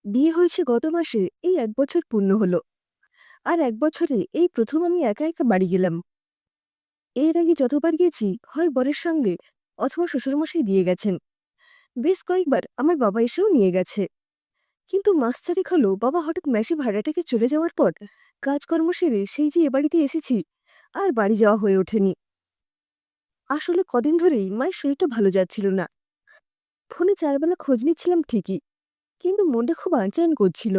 বিয়ে হয়েছে গত মাসে, এই ১ বছর পূর্ণ হলো। আর ১ বছরে এই ১ম আমি একা, একা বাড়ি গেলাম। এর আগে যতবার গেছি, হয় বরের সঙ্গে অথবা শ্বশুরমশাই দিয়ে গেছেন। বেশ কয়েকবার আমার বাবা এসেও নিয়ে গেছে। কিন্তু মাস ৪ হলো বাবা হঠাৎ মেসে ভাড়া থেকে চলে যাওয়ার পর কাজকর্ম সেরে সেই যে এ বাড়িতে এসেছি, আর বাড়ি যাওয়া হয়ে ওঠেনি। আসলে কদিন ধরেই মায়ের শরীরটা ভালো যাচ্ছিল না। ফোনে ৪ বেলা খোঁজ নিচ্ছিলাম ঠিকই, কিন্তু মনটা খুব আনচান করছিল।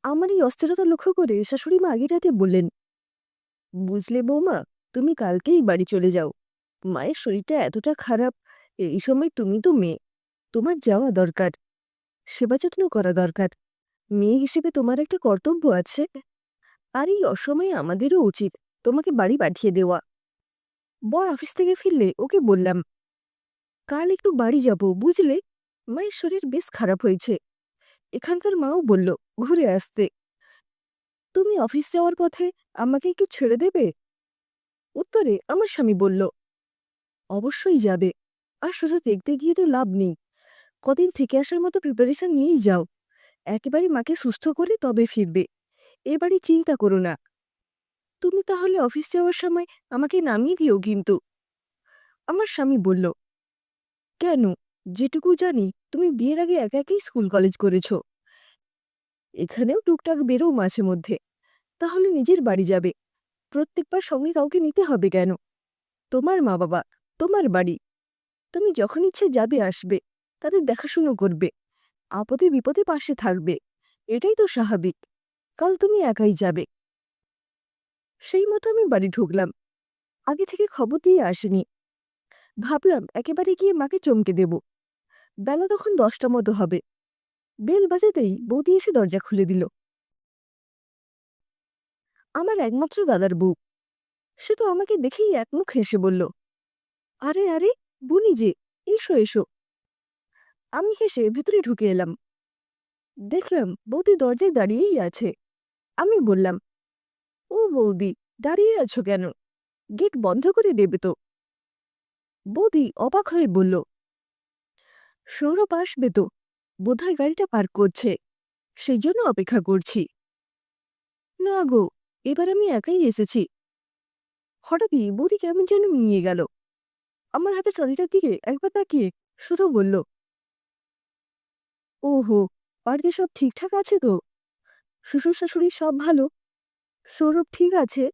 আমার এই অস্থিরতা লক্ষ্য করে শাশুড়ি মা আগের রাতে বললেন, বুঝলে বৌমা, তুমি কালকেই বাড়ি চলে যাও। মায়ের শরীরটা এতটা খারাপ, এই সময় তুমি তো মেয়ে, তোমার যাওয়া দরকার, সেবা যত্ন করা দরকার। মেয়ে হিসেবে তোমার একটা কর্তব্য আছে। আর এই অসময়ে আমাদেরও উচিত তোমাকে বাড়ি পাঠিয়ে দেওয়া। বর অফিস থেকে ফিরলে ওকে বললাম, কাল একটু বাড়ি যাব বুঝলে, মায়ের শরীর বেশ খারাপ হয়েছে। এখানকার মাও বলল ঘুরে আসতে। তুমি অফিস যাওয়ার পথে আমাকে একটু ছেড়ে দেবে? উত্তরে আমার স্বামী বলল, অবশ্যই যাবে। আর শুধু দেখতে গিয়ে তো লাভ নেই, কদিন থেকে আসার মতো প্রিপারেশন নিয়েই যাও। একেবারে মাকে সুস্থ করে তবে ফিরবে। এবারে চিন্তা করো না। তুমি তাহলে অফিস যাওয়ার সময় আমাকে নামিয়ে দিও কিন্তু। আমার স্বামী বলল, কেন? যেটুকু জানি তুমি বিয়ের আগে একা একাই স্কুল কলেজ করেছ, এখানেও টুকটাক বেরো মাঝে মধ্যে। তাহলে নিজের বাড়ি যাবে, প্রত্যেকবার সঙ্গে কাউকে নিতে হবে কেন? তোমার মা বাবা, তোমার বাড়ি, তুমি যখন ইচ্ছে যাবে আসবে, তাদের দেখাশুনো করবে, আপদে বিপদে পাশে থাকবে। এটাই তো স্বাভাবিক। কাল তুমি একাই যাবে। সেই মতো আমি বাড়ি ঢুকলাম। আগে থেকে খবর দিয়ে আসেনি। ভাবলাম একেবারে গিয়ে মাকে চমকে দেব। বেলা তখন ১০টা মতো হবে। বেল বাজাতেই বৌদি এসে দরজা খুলে দিল। আমার একমাত্র দাদার বউ। সে তো আমাকে দেখেই একমুখ হেসে বলল, আরে আরে, বুনি যে, এসো এসো। আমি হেসে ভেতরে ঢুকে এলাম। দেখলাম বৌদি দরজায় দাঁড়িয়েই আছে। আমি বললাম, ও বৌদি, দাঁড়িয়ে আছো কেন? গেট বন্ধ করে দেবে তো। বৌদি অবাক হয়ে বলল, সৌরভ আসবে তো, বোধহয় গাড়িটা পার্ক করছে, সেই জন্য অপেক্ষা করছি। না গো, এবার আমি একাই এসেছি। হঠাৎই বৌদি কেমন যেন মিয়ে গেল। আমার হাতে ট্রলিটার দিকে একবার তাকিয়ে শুধু বলল, ওহো, বাড়িতে সব ঠিকঠাক আছে তো? শ্বশুর শাশুড়ি সব ভালো? সৌরভ ঠিক আছে?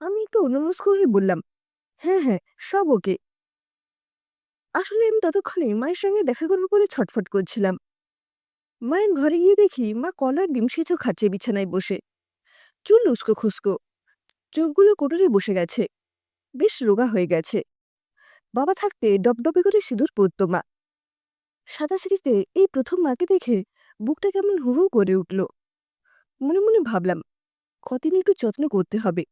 আমি একটু অন্যমনস্ক হয়ে বললাম, হ্যাঁ হ্যাঁ, সব ওকে। আসলে আমি ততক্ষণে মায়ের সঙ্গে দেখা করবো বলে ছটফট করছিলাম। মায়ের ঘরে গিয়ে দেখি মা কলার ডিম সেদ্ধ খাচ্ছে বিছানায় বসে। চুল উস্কো খুস্কো, চোখগুলো কোটরে বসে গেছে, বেশ রোগা হয়ে গেছে। বাবা থাকতে ডবডবে করে সিঁদুর পরত মা। সাদা সিঁড়িতে এই প্রথম মাকে দেখে বুকটা কেমন হু হু করে উঠল। মনে মনে ভাবলাম, কদিন একটু যত্ন করতে হবে।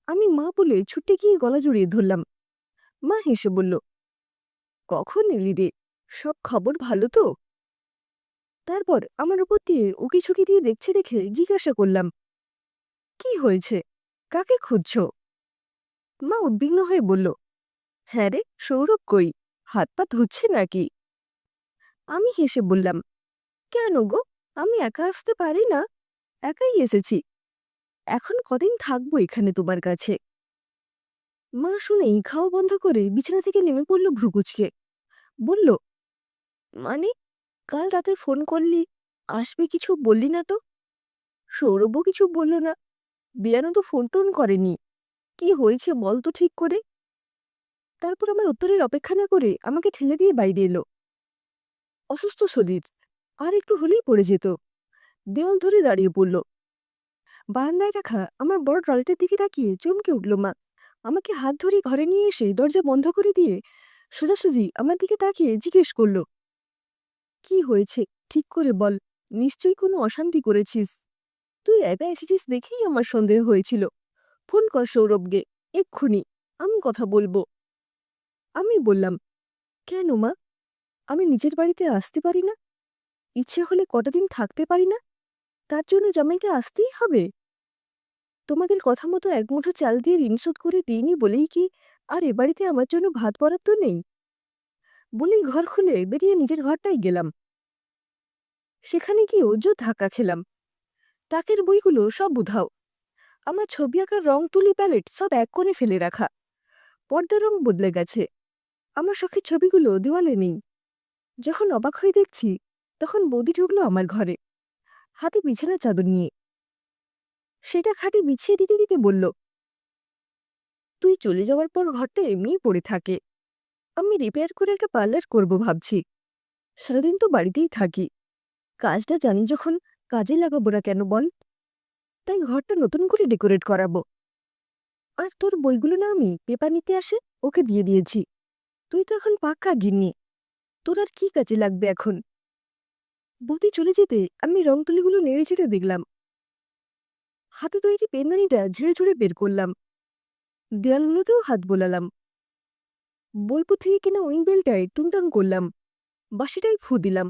আমি মা বলে ছুটে গিয়ে গলা জড়িয়ে ধরলাম। মা হেসে বলল, কখন এলি রে? সব খবর ভালো তো? তারপর আমার উপর দিয়ে উকি ঝুঁকি দিয়ে দেখছে দেখে জিজ্ঞাসা করলাম, কি হয়েছে? কাকে খুঁজছো? মা উদ্বিগ্ন হয়ে বলল, হ্যাঁ রে, সৌরভ কই? হাত পা ধুচ্ছে নাকি? আমি হেসে বললাম, কেন গো, আমি একা আসতে পারি না? একাই এসেছি। এখন কদিন থাকবো এখানে তোমার কাছে। মা শুনেই খাওয়া বন্ধ করে বিছানা থেকে নেমে পড়ল ভ্রুকুচকে। বলল, মানে, কাল রাতে ফোন করলি, আসবে কিছু বললি না তো? সৌরভও কিছু বলল না, বিয়ানও তো ফোন টোন করেনি। কি হয়েছে বল তো ঠিক করে। তারপর আমার উত্তরের অপেক্ষা না করে আমাকে ঠেলে দিয়ে বাইরে এলো। অসুস্থ শরীর, আর একটু হলেই পড়ে যেত। দেওয়াল ধরে দাঁড়িয়ে পড়ল। বারান্দায় রাখা আমার বড় ট্রলিটার দিকে তাকিয়ে চমকে উঠল মা। আমাকে হাত ধরে ঘরে নিয়ে এসে দরজা বন্ধ করে দিয়ে সোজাসুজি আমার দিকে তাকিয়ে জিজ্ঞেস করল, কি হয়েছে ঠিক করে বল, নিশ্চয়ই কোনো অশান্তি করেছিস। তুই একা এসেছিস দেখেই আমার সন্দেহ হয়েছিল। ফোন কর সৌরভকে, এক্ষুনি, আমি কথা বলবো। আমি বললাম, কেন মা, আমি নিজের বাড়িতে আসতে পারি না? ইচ্ছে হলে কটা দিন থাকতে পারি না? তার জন্য জামাইকে আসতেই হবে? তোমাদের কথা মতো এক মুঠো চাল দিয়ে ঋণ শোধ করে দিইনি বলেই কি আর এ বাড়িতে আমার জন্য ভাত বরাদ্দ নেই? বলেই ঘর খুলে বেরিয়ে নিজের ঘরটাই গেলাম। সেখানে গিয়েও ধাক্কা খেলাম। তাকের বইগুলো সব উধাও। আমার ছবি আঁকার রং তুলি প্যালেট সব এক কোণে ফেলে রাখা। পর্দার রং বদলে গেছে। আমার শখের ছবিগুলো দেওয়ালে নেই। যখন অবাক হয়ে দেখছি, তখন বৌদি ঢুকলো আমার ঘরে, হাতে বিছানা চাদর নিয়ে। সেটা খাটে বিছিয়ে দিতে দিতে বলল, তুই চলে যাওয়ার পর ঘরটা এমনিই পড়ে থাকে। আমি রিপেয়ার করে একটা পার্লার করব ভাবছি। সারাদিন তো বাড়িতেই থাকি। কাজটা জানি যখন, কাজে লাগাবো না কেন বল? তাই ঘরটা নতুন করে ডেকোরেট করাবো। আর তোর বইগুলো না আমি পেপার নিতে আসে ওকে দিয়ে দিয়েছি। তুই তো এখন পাক্কা গিন্নি, তোর আর কি কাজে লাগবে এখন? বৌদি চলে যেতে আমি রং তুলিগুলো নেড়ে ঝেড়ে দেখলাম। হাতে তৈরি পেনদানিটা ঝেড়ে ঝুড়ে বের করলাম। দেয়ালগুলোতেও হাত বোলালাম। বোলপুর থেকে কেনা উইং বেলটায় টুংটাং করলাম। বাঁশিটায় ফু দিলাম।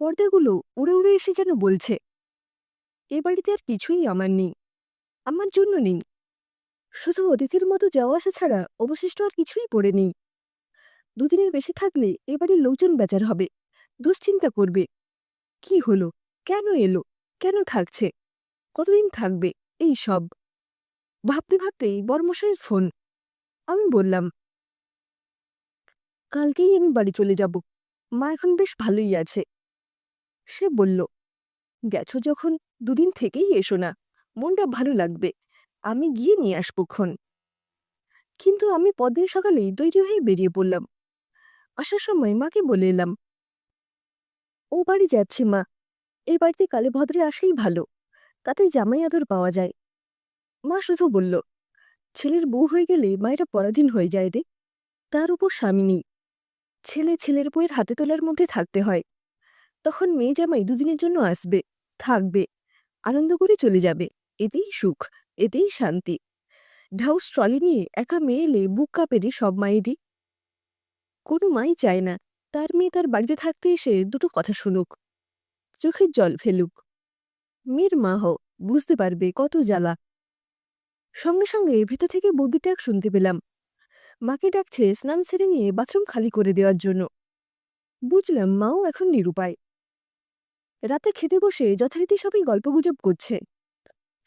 পর্দাগুলো উড়ে উড়ে এসে যেন বলছে, এ বাড়িতে আর কিছুই আমার নেই, আমার জন্য নেই। শুধু অতিথির মতো যাওয়া আসা ছাড়া অবশিষ্ট আর কিছুই পড়ে নেই। দুদিনের বেশি থাকলে এ বাড়ির লোকজন বেজার হবে, দুশ্চিন্তা করবে। কি হলো, কেন এলো, কেন থাকছে, কতদিন থাকবে, এই সব ভাবতে ভাবতেই বরমশাইয়ের ফোন। আমি বললাম, কালকেই আমি বাড়ি চলে যাব, মা এখন বেশ ভালোই আছে। সে বলল, গেছো যখন দুদিন থেকেই এসো না, মনটা ভালো লাগবে, আমি গিয়ে নিয়ে আসবো ক্ষণ। কিন্তু আমি পরদিন সকালেই তৈরি হয়ে বেরিয়ে পড়লাম। আসার সময় মাকে বলে এলাম, ও বাড়ি যাচ্ছি মা, এই বাড়িতে কালে ভদ্রে আসাই ভালো, তাতে জামাই আদর পাওয়া যায়। মা শুধু বলল, ছেলের বউ হয়ে গেলে মায়েরা পরাধীন হয়ে যায় রে, তার উপর স্বামী নেই। ছেলে ছেলের বউয়ের হাতে তোলার মধ্যে থাকতে হয়। তখন মেয়ে জামাই দুদিনের জন্য আসবে, থাকবে, আনন্দ করে চলে যাবে। এতেই সুখ, এতেই শান্তি। ঢাউস ট্রলি নিয়ে একা মেয়ে এলে বুক কাঁপেরে সব মায়েরই। কোনো মাই চায় না তার মেয়ে তার বাড়িতে থাকতে এসে দুটো কথা শুনুক, চোখের জল ফেলুক। মেয়ের মা হও, বুঝতে পারবে কত জ্বালা। সঙ্গে সঙ্গে ভিতর থেকে বৌদির ডাক শুনতে পেলাম। মাকে ডাকছে স্নান সেরে নিয়ে বাথরুম খালি করে দেওয়ার জন্য। বুঝলাম মাও এখন নিরুপায়। রাতে খেতে বসে যথারীতি সবাই গল্পগুজব করছে।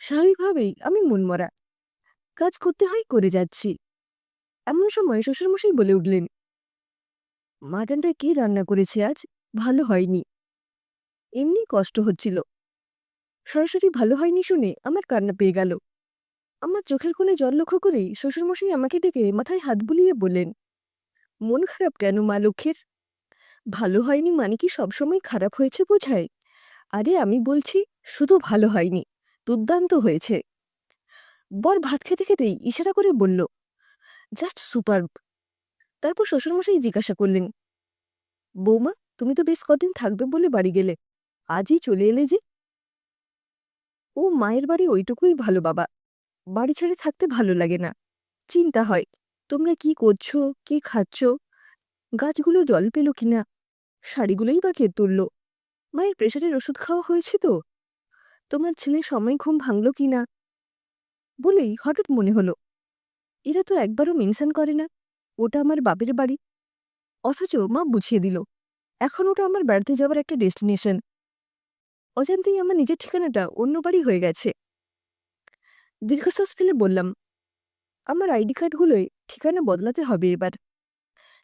স্বাভাবিকভাবেই আমি মনমরা। কাজ করতে হয় করে যাচ্ছি। এমন সময় শ্বশুরমশাই বলে উঠলেন, মাটনটা কে রান্না করেছে আজ, ভালো হয়নি। এমনি কষ্ট হচ্ছিল। সরাসরি ভালো হয়নি শুনে আমার কান্না পেয়ে গেল। আমার চোখের কোণে জল লক্ষ্য করেই শ্বশুরমশাই আমাকে ডেকে মাথায় হাত বুলিয়ে বললেন, মন খারাপ কেন মা লক্ষ্মীর? ভালো হয়নি মানে কি সবসময় খারাপ হয়েছে বোঝায়? আরে আমি বলছি, শুধু ভালো হয়নি, দুর্দান্ত হয়েছে। বর ভাত খেতে খেতেই ইশারা করে বলল, জাস্ট সুপারব। তারপর শ্বশুরমশাই জিজ্ঞাসা করলেন, বৌমা তুমি তো বেশ কদিন থাকবে বলে বাড়ি গেলে, আজই চলে এলে যে? ও মায়ের বাড়ি ওইটুকুই ভালো বাবা, বাড়ি ছেড়ে থাকতে ভালো লাগে না। চিন্তা হয়, তোমরা কি করছো, কি খাচ্ছ, গাছগুলো জল পেল কিনা, শাড়িগুলোই বা কে তুলল, মায়ের প্রেশারের ওষুধ খাওয়া হয়েছে তো, তোমার ছেলে সময় ঘুম ভাঙল কিনা। বলেই হঠাৎ মনে হলো, এরা তো একবারও মেনশন করে না ওটা আমার বাপের বাড়ি। অথচ মা বুঝিয়ে দিল, এখন ওটা আমার বেড়াতে যাওয়ার একটা ডেস্টিনেশন। অজান্তেই আমার নিজের ঠিকানাটা অন্য বাড়ি হয়ে গেছে। দীর্ঘশ্বাস ফেলে বললাম, আমার আইডি কার্ডগুলোয় ঠিকানা বদলাতে হবে এবার।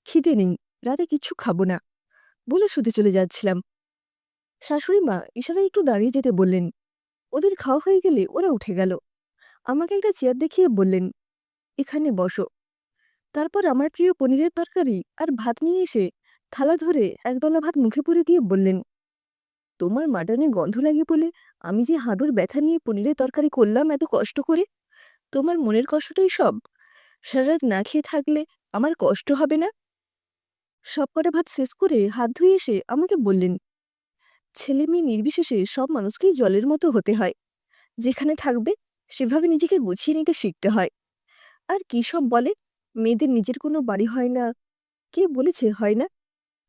খিদে নেই, রাতে কিচ্ছু খাবো না, বলে শুতে চলে যাচ্ছিলাম। শাশুড়ি মা ইশারায় একটু দাঁড়িয়ে যেতে বললেন। ওদের খাওয়া হয়ে গেলে ওরা উঠে গেল। আমাকে একটা চেয়ার দেখিয়ে বললেন, এখানে বসো। তারপর আমার প্রিয় পনিরের তরকারি আর ভাত নিয়ে এসে থালা ধরে একদলা ভাত মুখে পুরে দিয়ে বললেন, তোমার মাটনে গন্ধ লাগে বলে আমি যে হাঁটুর ব্যথা নিয়ে পনিরের তরকারি করলাম এত কষ্ট করে, তোমার মনের কষ্টটাই সব। সারা রাত না খেয়ে থাকলে আমার কষ্ট হবে না? সব কটা ভাত শেষ করে হাত ধুয়ে এসে আমাকে বললেন, ছেলে মেয়ে নির্বিশেষে সব মানুষকেই জলের মতো হতে হয়। যেখানে থাকবে সেভাবে নিজেকে গুছিয়ে নিতে শিখতে হয়। আর কি সব বলে, মেয়েদের নিজের কোনো বাড়ি হয় না। কে বলেছে হয় না?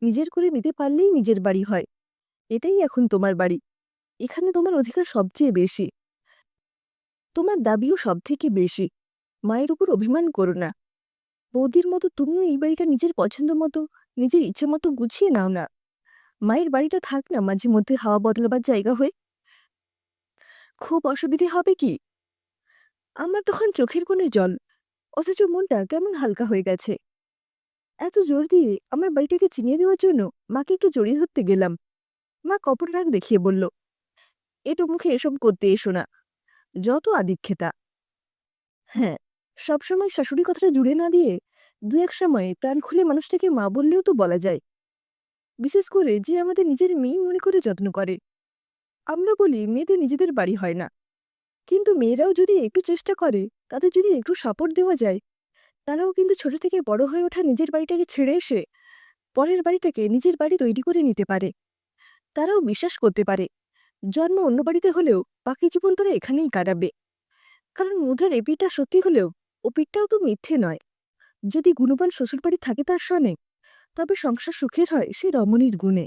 নিজের করে নিতে পারলেই নিজের বাড়ি হয়। এটাই এখন তোমার বাড়ি। এখানে তোমার অধিকার সবচেয়ে বেশি, তোমার দাবিও সব থেকে বেশি। মায়ের উপর অভিমান করো না। বৌদির মতো তুমিও এই বাড়িটা নিজের পছন্দ মতো, নিজের ইচ্ছে মতো গুছিয়ে নাও না। মায়ের বাড়িটা থাক না মাঝে মধ্যে হাওয়া বদলাবার জায়গা হয়ে। খুব অসুবিধে হবে কি? আমার তখন চোখের কোণে জল, অথচ মনটা কেমন হালকা হয়ে গেছে। এত জোর দিয়ে আমার বাড়িটাকে চিনিয়ে দেওয়ার জন্য মাকে একটু জড়িয়ে ধরতে গেলাম। মা কপট রাগ দেখিয়ে বলল, এটো মুখে এসব করতে এসো না, যত আদিক্ষেতা। হ্যাঁ, সবসময় শাশুড়ি কথাটা জুড়ে না দিয়ে দু এক সময় প্রাণ খুলে মানুষটাকে মা বললেও তো বলা যায়। বিশেষ করে যে আমাদের নিজের মেয়ে মনে করে যত্ন করে। আমরা বলি মেয়েদের নিজেদের বাড়ি হয় না, কিন্তু মেয়েরাও যদি একটু চেষ্টা করে, তাদের যদি একটু সাপোর্ট দেওয়া যায়, তারাও কিন্তু ছোট থেকে বড় হয়ে ওঠা নিজের বাড়িটাকে ছেড়ে এসে পরের বাড়িটাকে নিজের বাড়ি তৈরি করে নিতে পারে। তারাও বিশ্বাস করতে পারে জন্ম অন্য বাড়িতে হলেও বাকি জীবন তারা এখানেই কাটাবে। কারণ মুদ্রার এ পিঠটা সত্যি হলেও ও পিঠটাও তো মিথ্যে নয়। যদি গুণবান শ্বশুরবাড়ি থাকে তার সনে, তবে সংসার সুখের হয় সে রমণীর গুণে।